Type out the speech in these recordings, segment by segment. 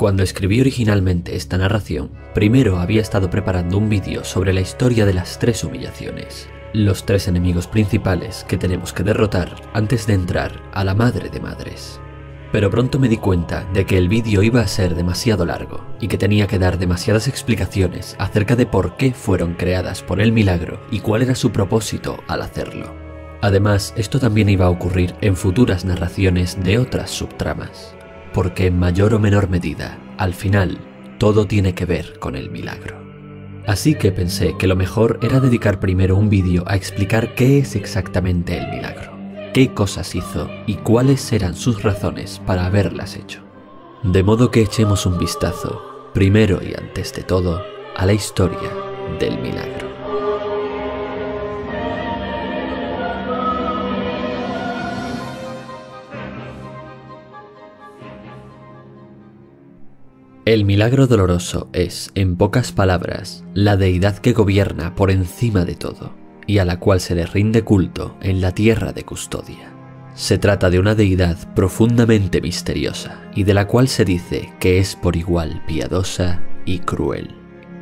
Cuando escribí originalmente esta narración, primero había estado preparando un vídeo sobre la historia de las 3 humillaciones, los 3 enemigos principales que tenemos que derrotar antes de entrar a la Madre de Madres. Pero pronto me di cuenta de que el vídeo iba a ser demasiado largo y que tenía que dar demasiadas explicaciones acerca de por qué fueron creadas por el milagro y cuál era su propósito al hacerlo. Además, esto también iba a ocurrir en futuras narraciones de otras subtramas, porque en mayor o menor medida, al final, todo tiene que ver con el milagro. Así que pensé que lo mejor era dedicar primero un vídeo a explicar qué es exactamente el milagro, qué cosas hizo y cuáles eran sus razones para haberlas hecho. De modo que echemos un vistazo, primero y antes de todo, a la historia del milagro. El milagro doloroso es, en pocas palabras, la deidad que gobierna por encima de todo y a la cual se le rinde culto en la tierra de Custodia. Se trata de una deidad profundamente misteriosa y de la cual se dice que es por igual piadosa y cruel,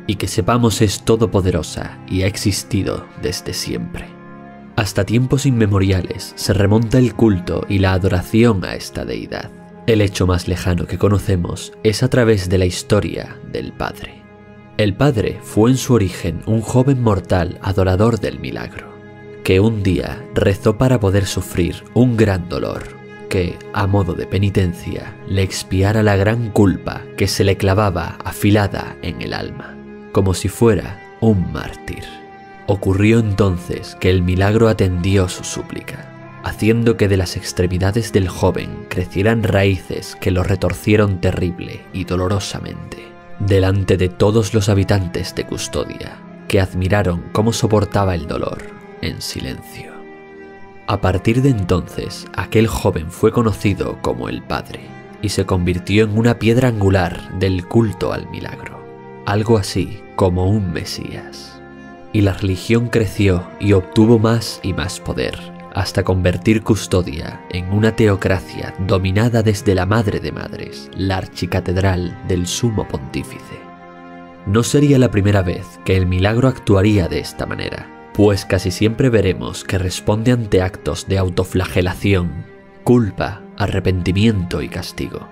y que sepamos es todopoderosa y ha existido desde siempre. Hasta tiempos inmemoriales se remonta el culto y la adoración a esta deidad. El hecho más lejano que conocemos es a través de la historia del Padre. El Padre fue en su origen un joven mortal adorador del milagro, que un día rezó para poder sufrir un gran dolor, que, a modo de penitencia, le expiara la gran culpa que se le clavaba afilada en el alma, como si fuera un mártir. Ocurrió entonces que el milagro atendió su súplica, haciendo que de las extremidades del joven crecieran raíces que lo retorcieron terrible y dolorosamente, delante de todos los habitantes de Custodia, que admiraron cómo soportaba el dolor en silencio. A partir de entonces, aquel joven fue conocido como el Padre, y se convirtió en una piedra angular del culto al milagro, algo así como un Mesías. Y la religión creció y obtuvo más y más poder, hasta convertir Custodia en una teocracia dominada desde la Madre de Madres, la archicatedral del Sumo Pontífice. No sería la primera vez que el milagro actuaría de esta manera, pues casi siempre veremos que responde ante actos de autoflagelación, culpa, arrepentimiento y castigo.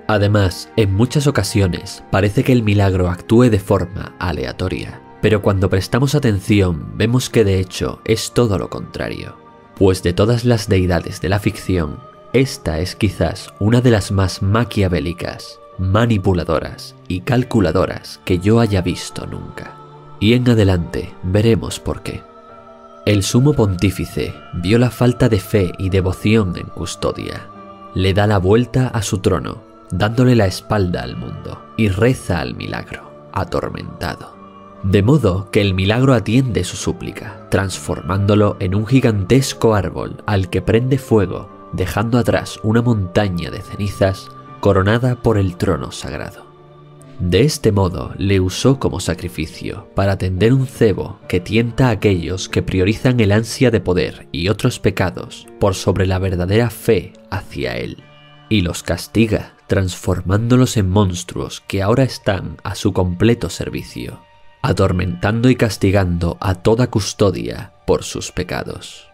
Además, en muchas ocasiones parece que el milagro actúe de forma aleatoria, pero cuando prestamos atención vemos que de hecho es todo lo contrario. Pues de todas las deidades de la ficción, esta es quizás una de las más maquiavélicas, manipuladoras y calculadoras que yo haya visto nunca. Y en adelante veremos por qué. El Sumo Pontífice vio la falta de fe y devoción en Custodia, le da la vuelta a su trono, dándole la espalda al mundo, y reza al milagro, atormentado. De modo que el milagro atiende su súplica, transformándolo en un gigantesco árbol al que prende fuego, dejando atrás una montaña de cenizas coronada por el trono sagrado. De este modo le usó como sacrificio para tender un cebo que tienta a aquellos que priorizan el ansia de poder y otros pecados por sobre la verdadera fe hacia él, y los castiga transformándolos en monstruos que ahora están a su completo servicio, atormentando y castigando a toda Custodia por sus pecados.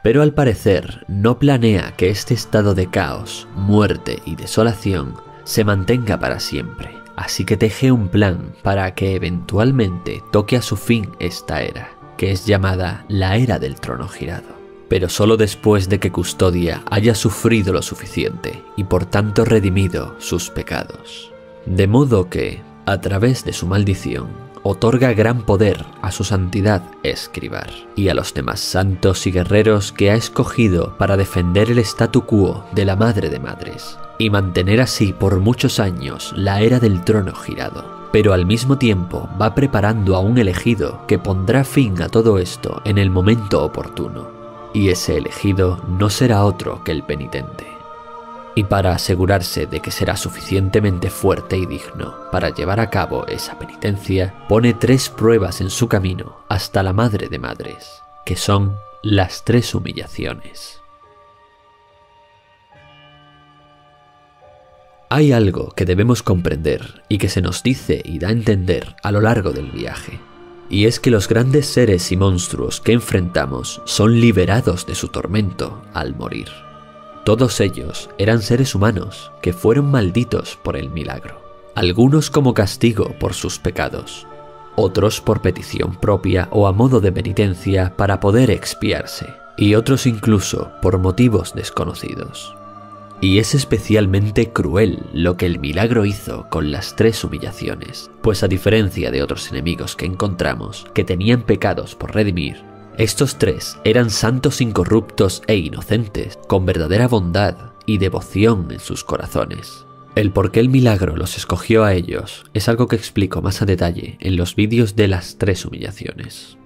Pero al parecer no planea que este estado de caos, muerte y desolación se mantenga para siempre, así que teje un plan para que eventualmente toque a su fin esta era, que es llamada la Era del Trono Girado, pero solo después de que Custodia haya sufrido lo suficiente y por tanto redimido sus pecados. De modo que, a través de su maldición, otorga gran poder a su santidad Escribar y a los demás santos y guerreros que ha escogido para defender el statu quo de la Madre de Madres y mantener así por muchos años la Era del Trono Girado. Pero al mismo tiempo va preparando a un elegido que pondrá fin a todo esto en el momento oportuno, y ese elegido no será otro que el penitente. Y para asegurarse de que será suficientemente fuerte y digno para llevar a cabo esa penitencia, pone 3 pruebas en su camino hasta la Madre de Madres, que son las 3 humillaciones. Hay algo que debemos comprender y que se nos dice y da a entender a lo largo del viaje. Y es que los grandes seres y monstruos que enfrentamos son liberados de su tormento al morir. Todos ellos eran seres humanos que fueron malditos por el milagro. Algunos como castigo por sus pecados, otros por petición propia o a modo de penitencia para poder expiarse, y otros incluso por motivos desconocidos. Y es especialmente cruel lo que el milagro hizo con las 3 humillaciones, pues a diferencia de otros enemigos que encontramos que tenían pecados por redimir, estos 3 eran santos incorruptos e inocentes, con verdadera bondad y devoción en sus corazones. El por qué el milagro los escogió a ellos es algo que explico más a detalle en los vídeos de las 3 humillaciones.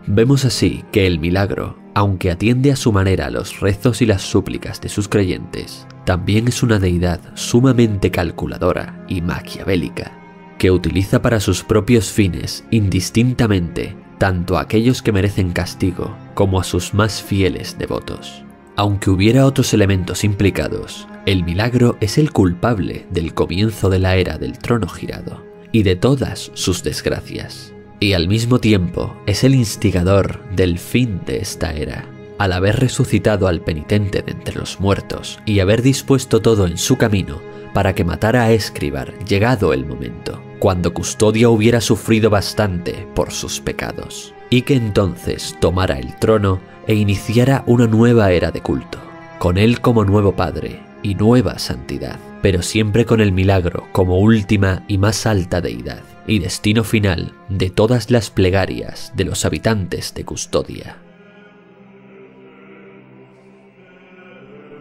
Vemos así que el milagro, aunque atiende a su manera a los rezos y las súplicas de sus creyentes, también es una deidad sumamente calculadora y maquiavélica, que utiliza para sus propios fines indistintamente tanto a aquellos que merecen castigo como a sus más fieles devotos. Aunque hubiera otros elementos implicados, el milagro es el culpable del comienzo de la era del trono girado y de todas sus desgracias. Y al mismo tiempo es el instigador del fin de esta era, al haber resucitado al penitente de entre los muertos y haber dispuesto todo en su camino para que matara a Escribar llegado el momento, cuando Custodia hubiera sufrido bastante por sus pecados, y que entonces tomara el trono e iniciara una nueva era de culto, con él como nuevo padre y nueva santidad, pero siempre con el milagro como última y más alta deidad, y destino final de todas las plegarias de los habitantes de Custodia.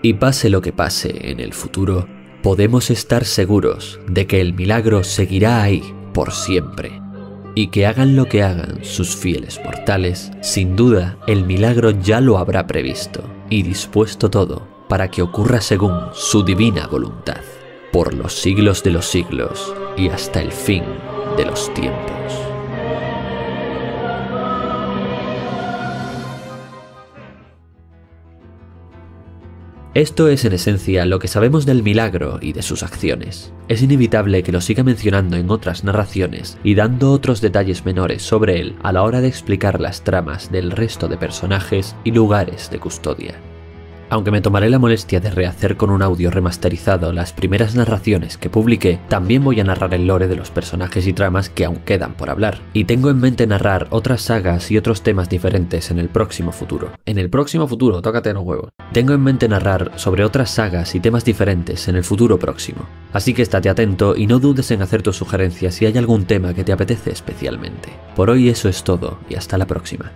Y pase lo que pase en el futuro, podemos estar seguros de que el milagro seguirá ahí por siempre, y que hagan lo que hagan sus fieles mortales, sin duda el milagro ya lo habrá previsto y dispuesto todo para que ocurra según su divina voluntad, por los siglos de los siglos y hasta el fin de los tiempos. Esto es en esencia lo que sabemos del milagro y de sus acciones. Es inevitable que lo siga mencionando en otras narraciones y dando otros detalles menores sobre él a la hora de explicar las tramas del resto de personajes y lugares de Custodia. Aunque me tomaré la molestia de rehacer con un audio remasterizado las primeras narraciones que publiqué, también voy a narrar el lore de los personajes y tramas que aún quedan por hablar. Y tengo en mente narrar otras sagas y otros temas diferentes en el próximo futuro. En el próximo futuro, tócate los huevos. Tengo en mente narrar sobre otras sagas y temas diferentes en el futuro próximo. Así que estate atento y no dudes en hacer tus sugerencias si hay algún tema que te apetece especialmente. Por hoy eso es todo y hasta la próxima.